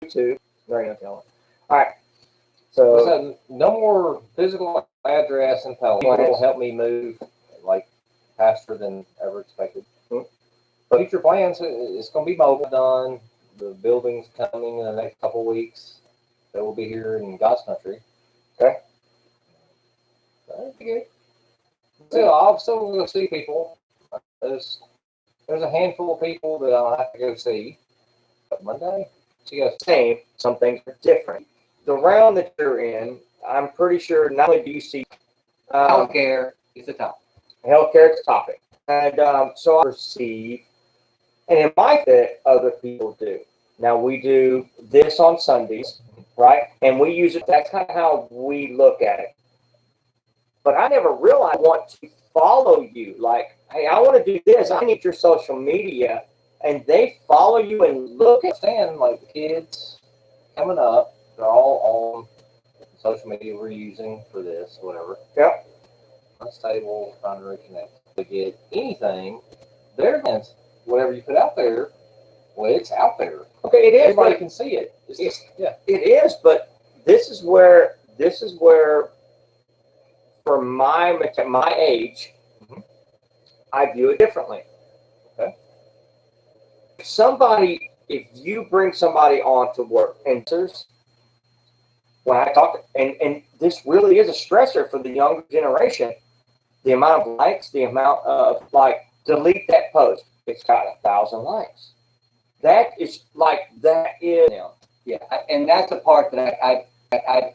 YouTube. There ain't no telling. All right. So So no more physical address and telephone. It will help me move like faster than ever expected. But future plans, it's going to be mobile done. The building's coming in the next couple of weeks. They will be here in God's country. Okay. That'll be good. Still, I'll still go see people. There's a handful of people that I'll have to go see. But Monday, so you got same. Some things are different. The round that you're in, I'm pretty sure not only do you see Healthcare is the top. healthcare is a topic, and so I perceive, and in my fit, other people do. Now we do this on Sundays, right? And we use it. That's kind of how we look at it. But I never realized I want to follow you. Like, hey, I want to do this. I need your social media, and they follow you and look at. understand, like the kids coming up, they're all on social media we're using for this, whatever. Yep. Unstable, trying to reconnect. To get anything, they're against whatever you put out there. Well, it's out there. Okay, it is. Everybody But can see it. It's just, yeah. it is. But this is where for my age, I view it differently. Okay. If you bring somebody on to work, and when I talk, and this really is a stressor for the younger generation, the amount of likes, the amount of delete that post. It's got 1,000 likes. That is. Yeah, and that's the part that I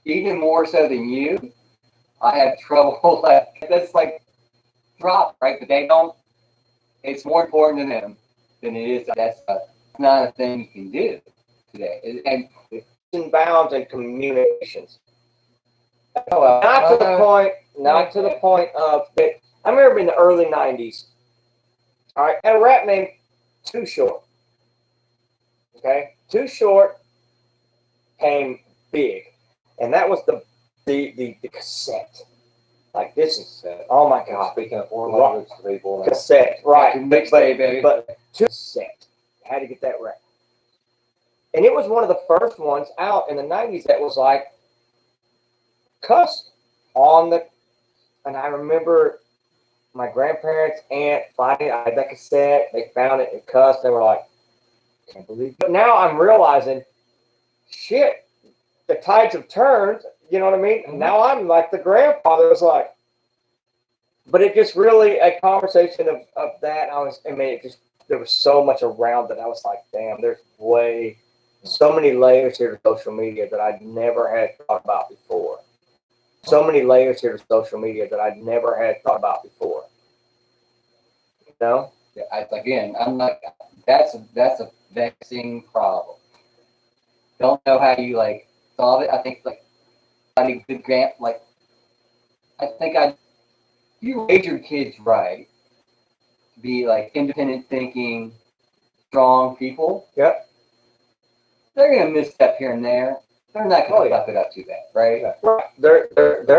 even more so than you, I have trouble. That's like drop, right? But they don't. It's more important to them than it is. That's not a thing you can do today. And In bounds and communications. Not to the point of that. I remember in the early '90s. All right, and a rap named Too Short. Okay, Too Short came big, and that was the cassette. Like this is oh my god, Speaking of foreign language to people, cassette, right? mixtape, baby. But cassette, had to get that right. And it was one of the first ones out in the '90s that was like cuss on the. And I remember my grandparents' aunt finding I had that cassette. They found it and cussed. They were like, "Can't believe it." But now I'm realizing, shit, the tides have turned. You know what I mean? Mm-hmm. Now I'm like the grandfather was like. But it just really a conversation of that. There was so much around that I was like, damn, there's so many layers here to social media that I'd never had thought about before. So many layers here to social media that I'd never had thought about before. You know? Yeah, I'm like, that's a vexing problem. Don't know how you solve it. I think a good grant you raise your kids right to be independent thinking, strong people. Yep. They're gonna misstep here and there. They're not gonna fuck it up too bad, right? Right. They're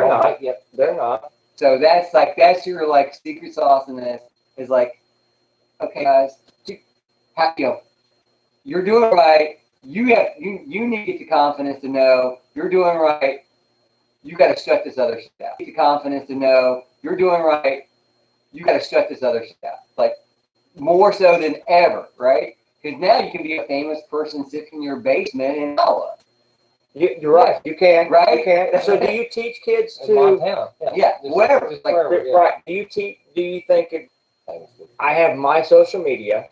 not. Yep. They're not. So that's your secret sauce in this is okay guys, you're doing right. You need to get the confidence to know you're doing right. You got to shut this other shit out. Get the confidence to know you're doing right. You got to shut this other shit out. More so than ever, right? Because now you can be a famous person sitting in your basement in Iowa. You're right. You can. Right? You can. So do you teach kids in to? Montana. Yeah, whatever. Right. Do you think I have my social media,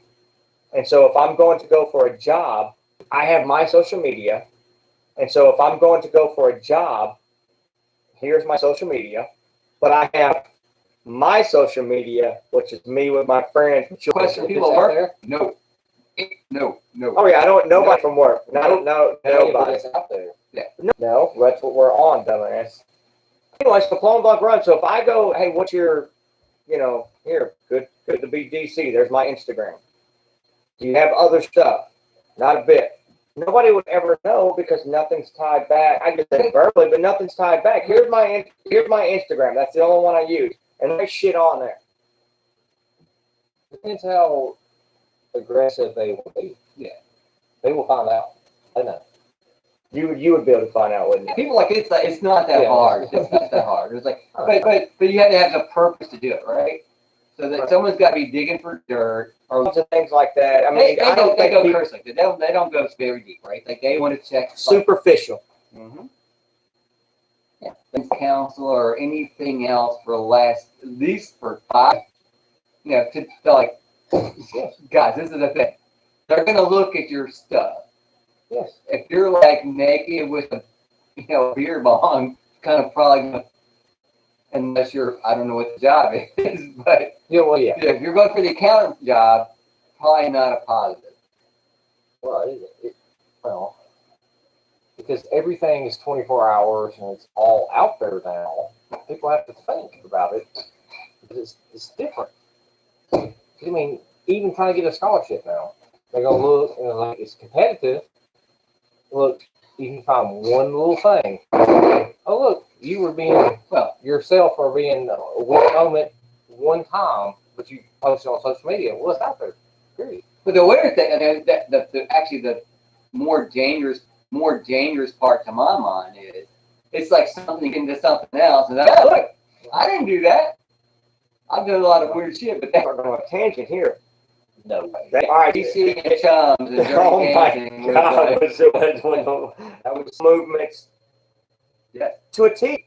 and so if I'm going to go for a job, I have my social media, and so if I'm going to go for a job, here's my social media, but I have my social media, which is me with my friends. Question: people work there? No. Oh yeah, I don't know nobody from work. No, nobody. It's out there. Yeah. No, that's what we're on, dumbass. Anyways, the Plum Blanc Run. So if I go, hey, what's your, here, good to be DC. There's my Instagram. Do you have other stuff? Not a bit. Nobody would ever know because nothing's tied back. I just said verbally, but nothing's tied back. Here's my Instagram. That's the only one I use, and there's shit on there. Depends how aggressive they will be. Yeah. They will find out. I know. You would be able to find out, wouldn't you? People like it's not that Yeah. hard. It's not that hard. It's like, but you have to have the purpose to do it, right? So that someone's got to be digging for dirt or Lots of things like that. I they mean, I don't think go people curse like that. They don't go very deep, right? Like they want to check superficial. Mm-hmm. Yeah, defense counsel or anything else for the last at least for 5. You know, to like, guys, this is the thing. They're gonna look at your stuff. Yes. If you're like naked with a beer bong, kind of probably gonna, unless you're I don't know what the job is, but Yeah. Well, yeah. if you're going for the accountant job, probably not a positive. Well, well, because everything is 24 hours and it's all out there now. People have to think about it. It's different. I mean, even trying to get a scholarship now, they're gonna look and like it's competitive. Look, you can find one little thing. Oh, look, you were being yourself or being a weak moment one time, but you posted on social media. Well, it's out there. Period. But the weird thing, and actually the more dangerous part to my mind is it's like something into something else, and like, oh, look, I didn't do that. I've done a lot of weird shit, but We're going on a tangent here. No way. All right. DC and chums and Oh dirty my dancing. God! That was movements. Yeah. To a T.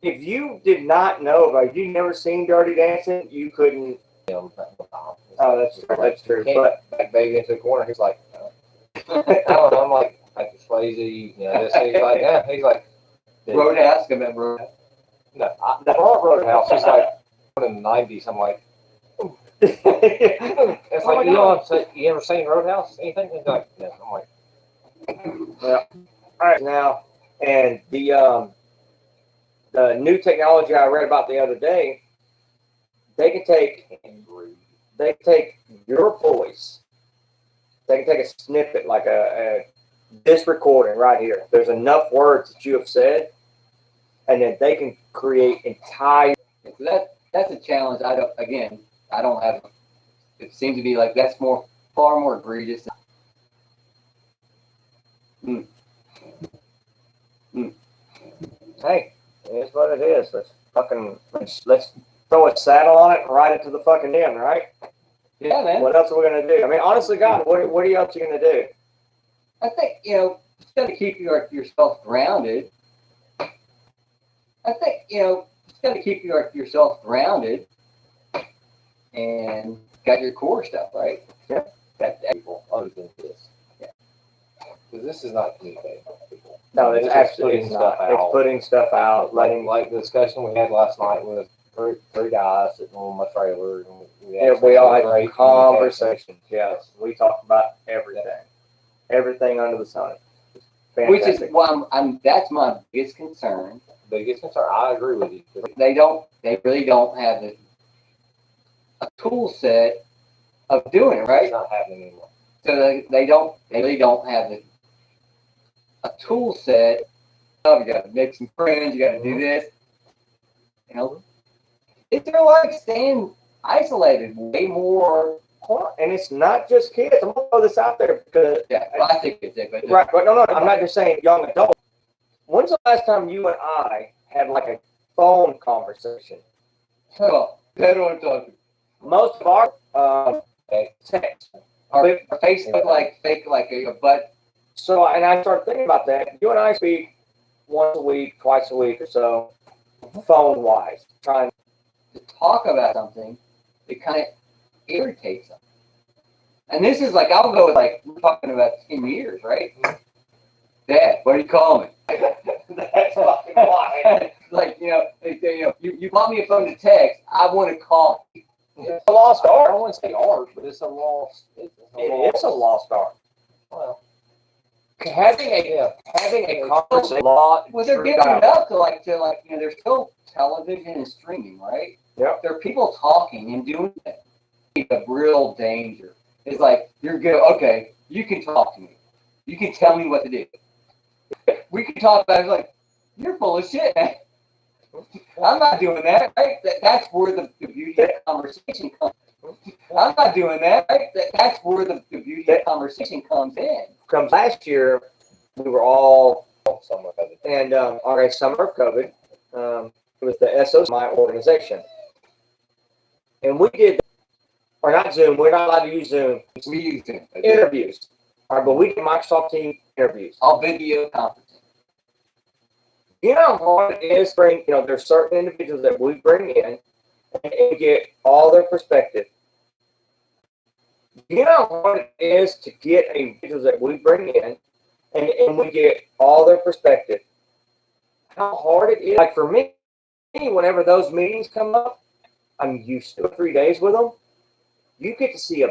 If you did not know about, you never seen Dirty Dancing, you couldn't. Oh, that's true. That's true. But back baby into the corner, he's like, I'm like, Patrick Swayze, he's like, yeah, he's like, Roadhouse, remember? no, the Roadhouse, he's like, in the 90s, I'm like, it's like, you ever seen Roadhouse? Anything? He's like, yeah. I'm like, well, all right now, and the new technology I read about the other day, they can take your voice. They can take a snippet, like this recording right here. There's enough words that you have said, and then they can create entire. That's a challenge. I don't have. It seems to be like that's far more egregious. Hey, it's what it is. Let's throw a saddle on it and ride it to the fucking end, right? Yeah, man. What else are we gonna do? I mean, honestly, God, what else are you gonna do? I think it's got to keep yourself grounded. I think it's got to keep yourself grounded and got your core stuff right. Yeah. That people other than this. Yeah. Because this is not communicating with people. No, it's absolutely not. It's putting stuff out, letting like the discussion we had last night with three guys sitting on my trailer. And we all had conversations. Yes, we talked about everything under the sun. Fantastic. Which is why that's my biggest concern. Biggest concern. I agree with you. They really don't have a tool set of doing it right. It's not happening anymore. So they really don't have a tool set. Oh, you got to make some friends. You got to do this. If they're like staying isolated way more. And it's not just kids. I'm gonna throw this out there because I think it's it. But right, but no, I'm not just saying young adults. When's the last time you and I had like a phone conversation? Oh, that's what I'm talking. Most of our text. Our Facebook like fake like but. So, and I started thinking about that. You and I speak once a week, twice a week or so, phone wise, trying to talk about something. It kind of irritates them. And this is like, I'll go with like, we're talking about 10 years, right? Dad, what do you call me? That's fucking why. Like, you bought me a phone to text. I want to call you. It's a lost art. I don't want to say art, but it's a lost. It's a lost art. Well, having a conversation. Well, they're giving it up to there's still television and streaming, right? Yep. There are people talking and doing that. A real danger. It's like, you're good. Okay, you can talk to me. You can tell me what to do. We can talk about it. Like, you're full of shit, man. I'm not doing that, right? That's where the beauty of the conversation comes. I'm not doing that. Right? That's where the beauty of conversation comes in. Comes last year, we were all Somewhere of it. and okay, summer of COVID. It was the SO, my organization, and we did, or not Zoom. We're not allowed to use Zoom. We use it. Interviews. All right, but we did Microsoft Teams interviews. All video conferencing. You know how hard it is to bring, there's certain individuals that we bring in and get all their perspective. You know how hard it is to get individuals that we bring in and we get all their perspective. How hard it is. Like for me, whenever those meetings come up, I'm used to 3 days with them. You get to see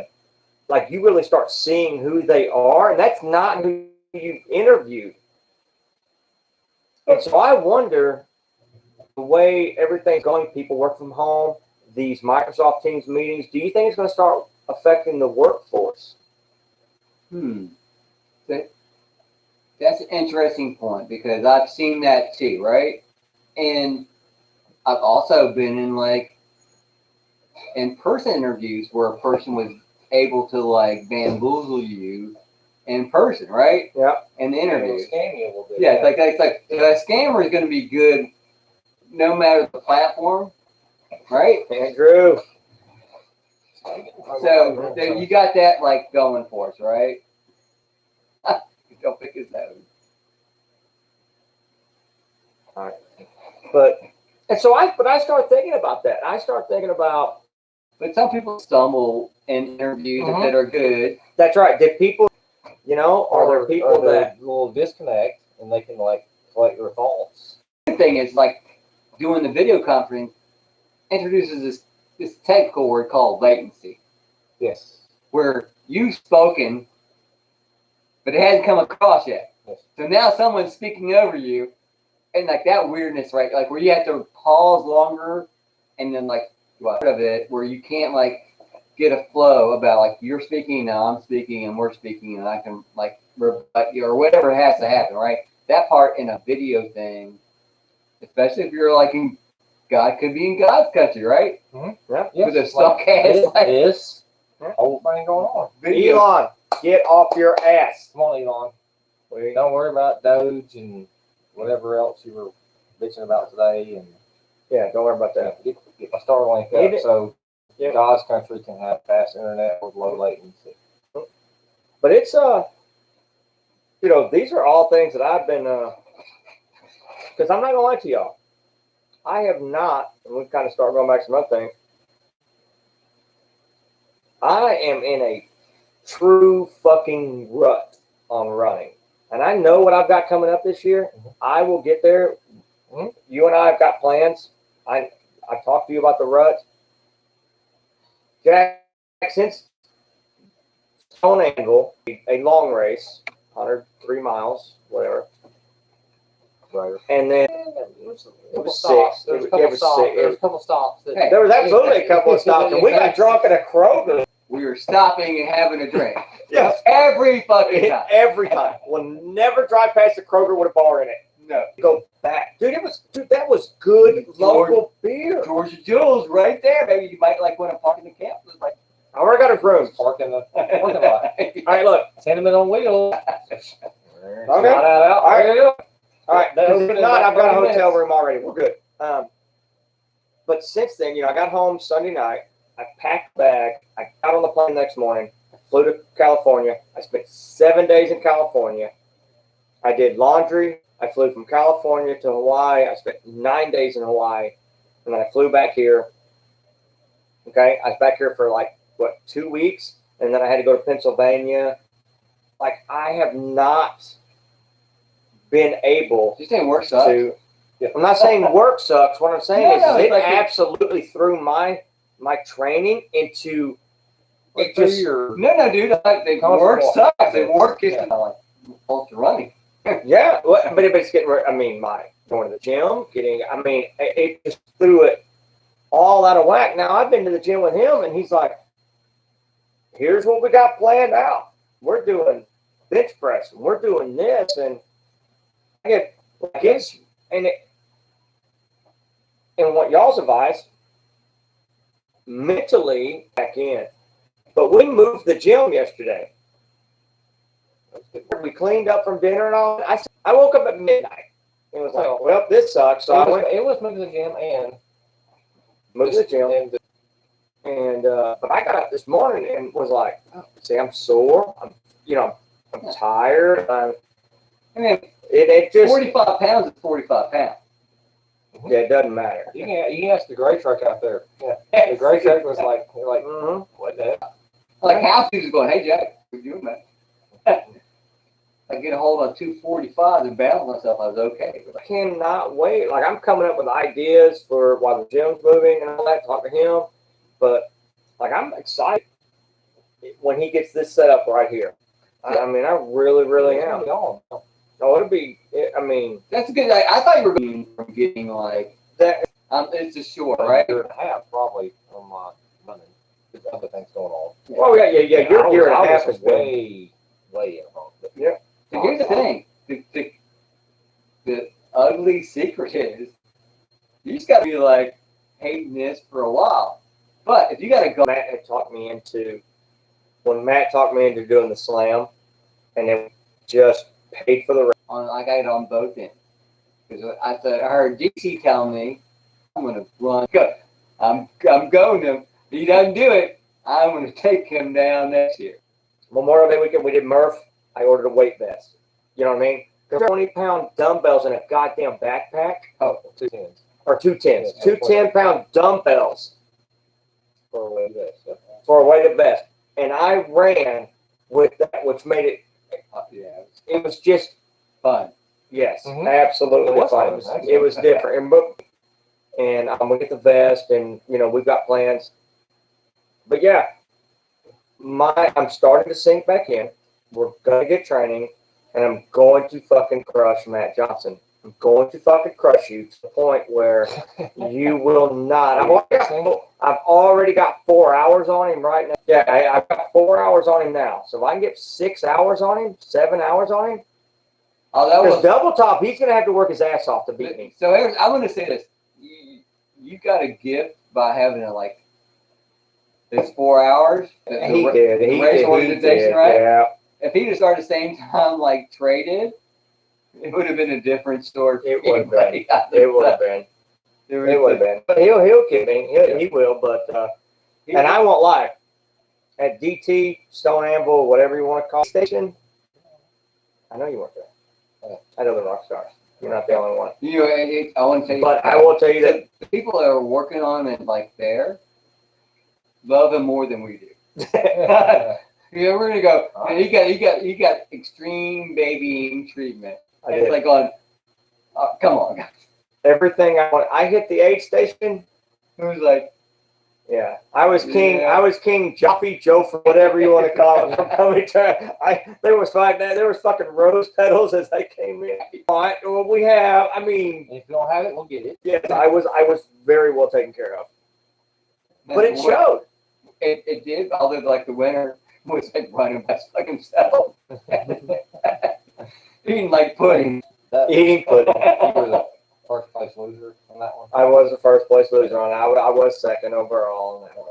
you really start seeing who they are, and that's not who you interviewed. And so I wonder, the way everything's going, people work from home, these Microsoft Teams meetings, do you think it's going to start affecting the workforce? That's an interesting point because I've seen that too, right? And I've also been in in-person interviews where a person was able to bamboozle you in person, right? Yeah. In the interview. Scam you a little bit. Yeah, it's like a scammer is going to be good no matter the platform, right? Andrew. So you got that going for us, right? Don't pick his nose. All right. But I start thinking about that. I start thinking about. But some people stumble in interviews that are good. That's right. Did people, are there people that will disconnect and they can collect your thoughts? The thing is doing the video conferencing introduces this technical word called latency. Yes. Where you've spoken, but it hasn't come across yet. Yes. So now someone's speaking over you, and that weirdness, right? Where you have to pause longer, and then part of it where you can't get a flow about you're speaking now, I'm speaking, and we're speaking, and I can rebut you or whatever has to happen, right? That part in a video thing, especially if you're God could be in God's country, right? Mm-hmm. Yeah. With a suck ass this whole thing going on. video. Elon, get off your ass. Come on, Elon. Don't worry about Doge and whatever else you were bitching about today. And Yeah, don't worry about that. get my Starlink Need up it. so Yeah. God's country can have fast internet with low latency. But it's these are all things that I've been because I'm not gonna lie to y'all. I have not, and we kind of start going back to some other things. I am in a true fucking rut on running. And I know what I've got coming up this year. I will get there. You and I have got plans. I've talked to you about the rut. Jack, since Stone Angle, a long race, 103 miles, whatever. Right. And then It was six. There was a It couple was stops. six. There was a couple stops. That, Hey. there was absolutely a couple of stops, and we got drunk at a Kroger. We were stopping and having a drink. Yes. Every fucking time. Every time. We'll never drive past a Kroger with a bar in it. No. Go back. Dude, that was good local beer. Georgia Jules right there, baby. You might want to park in the campus. I already got his room. park in the parking lot. All right, look. Tenement on wheels. Okay. Slide that out. All right. There you go. All right. That If opened in not, about I've got a 30 hotel minutes. room already. We're good. But since then, I got home Sunday night. I packed a bag. I got on the plane the next morning. I flew to California. I spent 7 days in California. I did laundry. I flew from California to Hawaii. I spent 9 days in Hawaii. And then I flew back here. Okay. I was back here for 2 weeks. And then I had to go to Pennsylvania. I have not been able You saying work sucks? to. I'm not saying work sucks. What I'm saying No, is no, it it's absolutely threw my training into it Through just your No, dude. They Comfortable. work sucks. They work is Yeah. ultra running. yeah. But it's getting. I mean, my going to the gym, getting. I mean, it just threw it all out of whack. Now I've been to the gym with him, and he's like, "Here's what we got planned out. We're doing bench press, and we're doing this, and I get it's and it." And what y'all's advice, mentally back in. But we moved the gym yesterday. We cleaned up from dinner and all. I woke up at midnight. It was like, well, this sucks. So It was moving to the gym and moved to the gym. and But I got up this morning and was like, see, I'm sore. I'm tired. I mean, It just 45 pounds is 45 pounds. yeah, it doesn't matter. you can ask the gray truck out there. Yeah, the gray truck was like, what the heck? Like half these going, hey Jack, what you doing, man? I get a hold of 245 and balance myself. I was okay. I cannot wait. Like I'm coming up with ideas for while the gym's moving and all that. Talk to him, but like I'm excited when he gets this set up right here. I mean, I really, really am. Oh, No, it'll be. I mean, That's good. I thought you were going from getting like that. it's just short, right? year and a half probably from running. There's other things going on. Oh yeah. Your year and a half is has been. way wrong. Yeah. So here's the thing. The ugly secret is you just got to be like hating this for a while. But if you got to go, Matt had talked me into doing the slam, and then just paid for the rest. I got it on both ends. Because I heard DC tell me I'm going to run. I'm going to. If he doesn't do it, I'm going to take him down next year. Memorial Day weekend, we did Murph. I ordered a weight vest. You know what I mean? 20-pound dumbbells in a goddamn backpack. Oh, 210s. Or 210s. Yeah, 2 10-pound dumbbells For a weight vest. Yeah. for a weighted vest. And I ran with that, which made it, Yeah, it was just, fun. yes, Mhm. absolutely It was fun. fun. It was different. And I'm going to get the vest, and, you know, we've got plans. But yeah, I'm starting to sink back in. We're going to get training, and I'm going to fucking crush Matt Johnson. I'm going to fucking crush you to the point where you will not. I've already got 4 hours on him right now. Yeah, I've got 4 hours on him now. So if I can get 6 hours on him, 7 hours on him, Oh, that because was. double top, he's going to have to work his ass off to beat me. So I'm going to say this: you got a gift by having it like this 4 hours. The race organization, right? Yeah, If he'd have started the same time like traded, it would have been a different story. It would have been. It would have been. It would have been. But he'll get me. He will. But and I won't lie. At DT, Stone Anvil, whatever you want to call it, station, I know you weren't there. I know the rock stars. You're not the only one. You know, I want to tell you. But I will tell you that the people that are working on it like there love him more than we do. Yeah. Yeah, we're gonna go. And he got extreme babying treatment. I It's did. like on. Come on, guys. Everything I want. I hit the aid station. It was like, Yeah, I was king. Yeah. I was King Joffy Joe, for whatever you want to call it. From coming to, there was fucking rose petals as I came in. All right, well, we have. I mean, If you don't have it, we'll get it. yes, I was very well taken care of. But it showed. It did. Although like the winner was like running best like himself. Eating like pudding. Eating pudding. You were the first place loser on that one. I was the first place loser on. I was second overall on that one.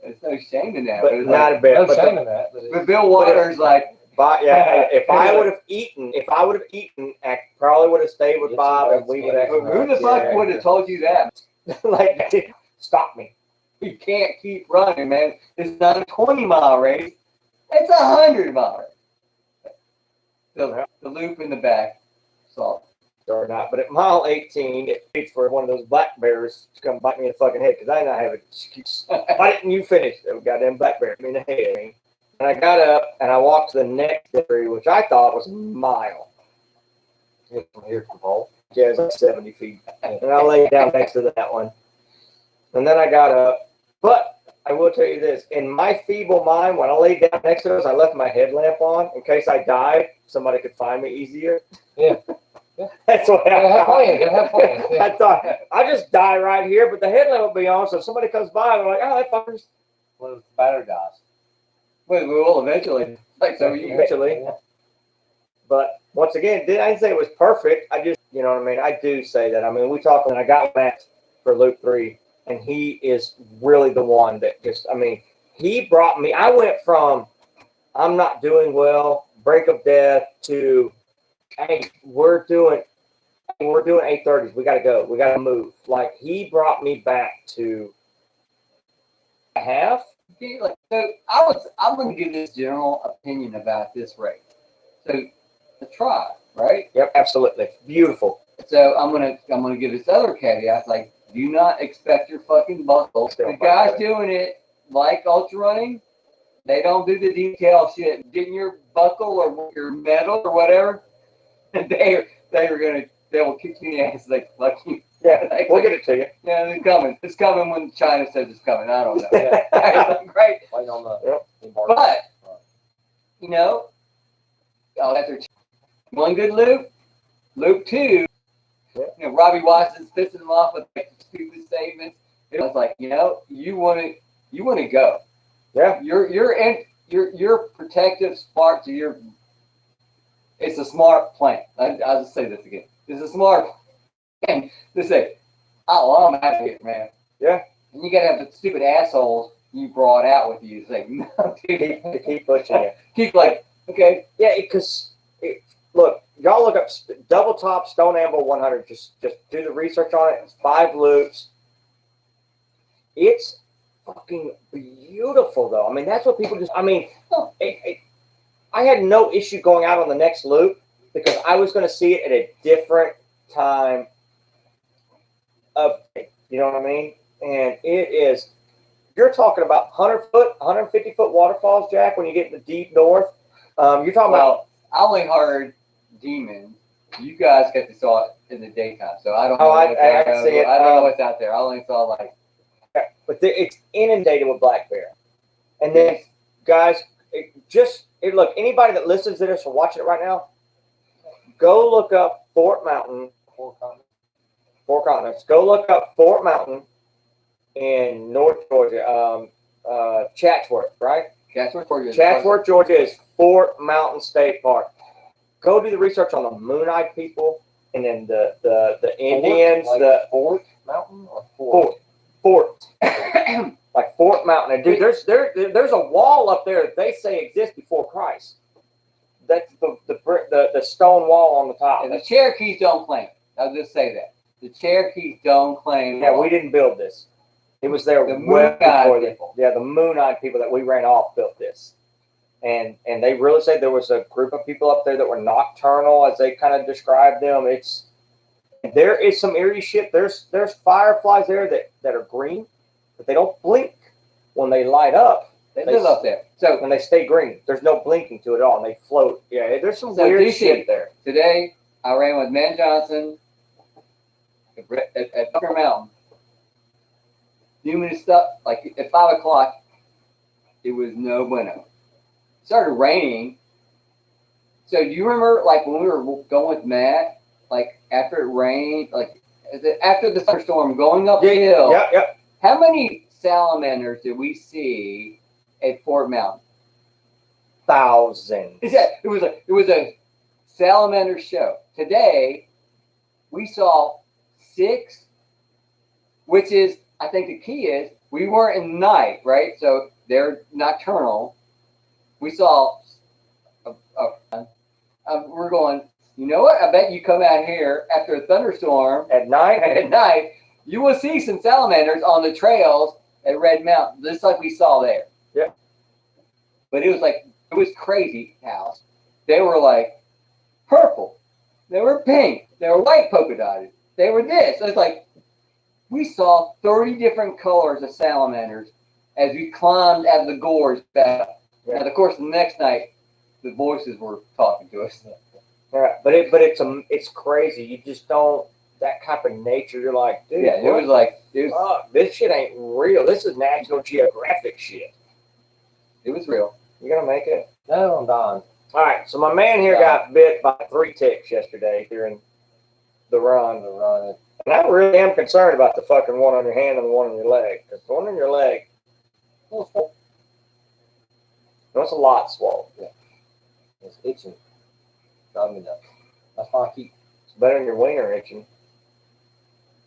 There's no shame in that. But it's not like, a bit. No But shame in that. but Bill Waters like, yeah, if I would have eaten, I probably would have stayed with Yes, Bob, you and we would. would have. who the fuck would have told you that? Like, stop me. You can't keep running, man. It's not a 20-mile race. It's a 100-mile race. The loop in the back. So Or not, but at mile 18, it waits for one of those black bears to come bite me in the fucking head because I did not have an excuse. Why didn't you finish? That goddamn black bear me in the head. And I got up and I walked to the next tree, which I thought was a mile. From here to the ball. Yeah, it was like 70 feet. And I laid down next to that one. And then I got up. But I will tell you this, in my feeble mind, when I laid down next to those, I left my headlamp on in case I died, somebody could find me easier. Yeah. That's what Gotta have plans. Gotta have plans. Yeah. I thought, I just die right here, but the headlamp will be on, so if somebody comes by, they're like, oh, that fucker's One of the battery dies. we will eventually. Like so you eventually. But once again, I didn't say it was perfect. I just, you know what I mean? I do say that. I mean, we talked when I got Matt for Loop 3. and he is really the one that just. I mean, he brought me. I went from I'm not doing well, break of death to hey, we're doing 8:30s. We got to go. We got to move. Like he brought me back to half. Okay, like, so I'm going to give this general opinion about this race. So the try, right? Yep, absolutely. Beautiful. So I'm gonna give this other caveat, like, do not expect your fucking buckle. The guys doing it like ultra running, they don't do the detail shit. Getting your buckle or your medal or whatever, and they will kick you in the ass like you. Yeah, like, we'll get it to you. Yeah, it's coming. It's coming when China says it's coming. I don't know. Yeah. Great. Waiting on the Yep. embargo. But you know, I'll have to one good loop. Loop two. Yeah. You know, Robbie Watson's pissing him off with like stupid statements. It was like, you know, you want to go. Yeah. Your protective spark to your. It's a smart plan. I'll just say this again. It's a smart plan. They say, oh, I'm out of here, man. Yeah. And you gotta have the stupid assholes you brought out with you. It's like, no, dude. Keep pushing you. Keep like, okay. Yeah, because look, y'all look up double top Stone Anvil 100. Just do the research on it. It's 5 loops. It's fucking beautiful, though. I mean, that's what people just. I mean, I had no issue going out on the next loop because I was going to see it at a different time of, you know what I mean? And it is. You're talking about 100-foot, 150-foot waterfalls, Jack. When you get in the deep north, you're talking about. I only heard Demons. You guys got to saw it in the daytime, so I don't know. I can see it. I don't know what's out there. I only saw like. But it's inundated with black bear. And then, guys, look, anybody that listens to this or watching it right now, go look up Fort Mountain. Four Continents. Go look up Fort Mountain in North Georgia, Chatsworth, right? Chatsworth, Georgia is Fort Mountain State Park. Go do the research on the Moonite people and then the Indians. Like the Fort Mountain or Fort? Fort. Like Fort Mountain. And dude, there's a wall up there that they say exists before Christ. That's the stone wall on the top. And the Cherokees don't claim it. I'll just say that. The Cherokees don't claim Yeah, we didn't build this. It was there The way before Moonite people. the Moonite people that we ran off built this. And they really said there was a group of people up there that were nocturnal, as they kind of described them. There is some eerie shit. There's fireflies there that are green, but they don't blink when they light up. They live up there. So When they stay green, there's no blinking to it at all, and they float. Yeah, there's some So weird DC, shit there. today I ran with Man Johnson at Tucker Mountain. Human stuff, like at 5 o'clock, it was no bueno. It started raining. So do you remember, like, when we were going with Matt, like, after it rained, like, after the thunderstorm going uphill, Yep. how many salamanders did we see at Fort Mountain? Thousands. It was a salamander show. Today, we saw 6, which is, I think the key is, we weren't in night, right? So they're nocturnal. We saw, we're going, you know what? I bet you come out here after a thunderstorm At night, at night, you will see some salamanders on the trails at Red Mountain, just like we saw there. Yeah. But it was crazy how they were like purple, they were pink, they were white polka dotted, they were this. So it's like we saw 30 different colors of salamanders as we climbed out of the gorge back up. Yeah. And of course, the next night, the voices were talking to us. yeah, but it's crazy. You just don't that type of nature. You're like, dude, Yeah, it was like fuck, this shit ain't real. This is National Geographic shit. it was real. You gonna make it? No, I'm dying. All right. So my man here got bit by 3 ticks yesterday during the run. And I really am concerned about the fucking one on your hand and the one on your leg. Because the one on your leg, no, it's a lot swollen. Yeah. It's itching. Driving me nuts. That's why I keep. It's better than your wiener itching.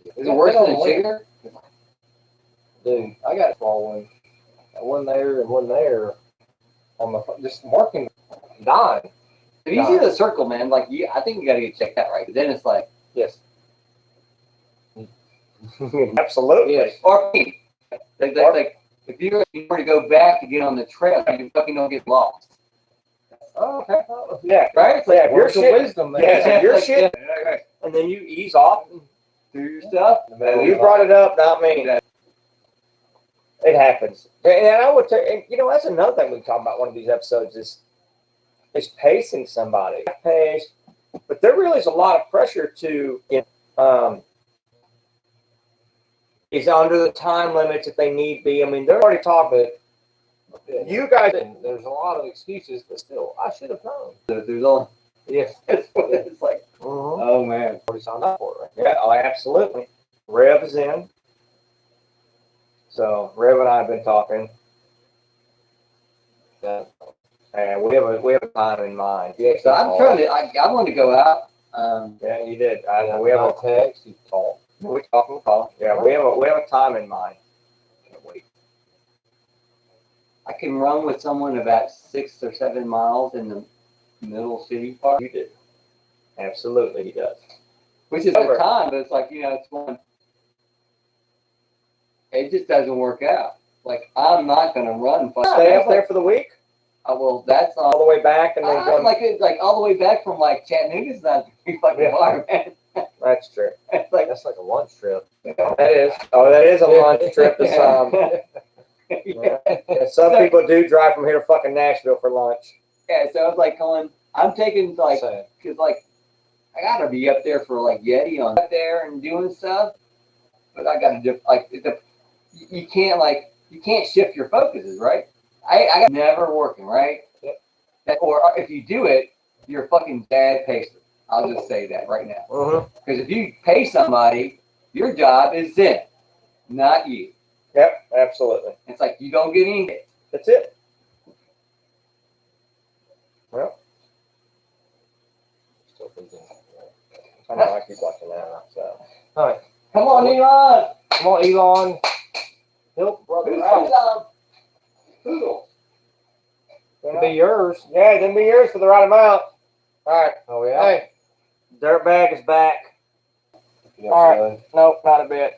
Is it worse than a sugar? dude, I got a small one. One there and one there on the just marking dying. If you see the circle, man, like I think you got to get checked out, right? 'Cause then it's like, Yes. Absolutely. Yes. or like if you were to go back to get on the trail, you fucking don't get lost, Oh, okay. Oh, Yeah, right? It's like yeah, if you're words of shit, wisdom, man. yeah, if you're like, shit, yeah, and then you ease off. do your stuff. And you brought it up, not me. It happens. And I would tell and, that's another thing we talk about one of these episodes is pacing somebody. Pace, but there really is a lot of pressure to is under the time limits if they need be. I mean, they're already talking. You guys, And there's a lot of excuses, but still, I should have known. There's all. Yes. It's like, Mhm. oh man. Already signed up for it, right? Yeah, oh, absolutely. Rev is in. So Rev and I have been talking. Yeah. And we have a time in mind. Yeah, so I'm trying to. I want to go out. Yeah, you did. And We have a text, you talk. we talk on the phone. Yeah, we have a time in mind. Can't wait. I can run with someone about 6 or 7 miles in the middle city part, You did. Absolutely, he does. which is Over. the time, but it's like, it's going. It just doesn't work out. Like, I'm not going to run. Stay up there for the week, Well, that's all the way back, and then go. it's like all the way back from like Chattanooga's not pretty fucking Yeah. far, man. That's true. It's like, That's like a lunch trip. That is. Oh, that is a lunch trip to some. yeah. Yeah, some people do drive from here to fucking Nashville for lunch. Yeah, so I was like going, I'm taking like, Sad. cause like, I gotta be up there for like Yeti on up there and doing stuff, but I gotta do like, you can't shift your focuses, right? I got never working, right? That, or if you do it, you're a fucking bad pacer. I'll just say that right now. Mm-hmm. Because if you pay somebody, your job is them, not you. Yep, absolutely. It's like you don't get anything. That's it. Well, Still thinking. I know I keep watching that. So. All right. Come on, Elon. Come on, Elon. Help brother Who's out. Poodle? Could be yours. Yeah, then be yours for the right amount. All right. Oh, yeah. Hey, Dirtbag is back. You All right. son. Nope, not a bit.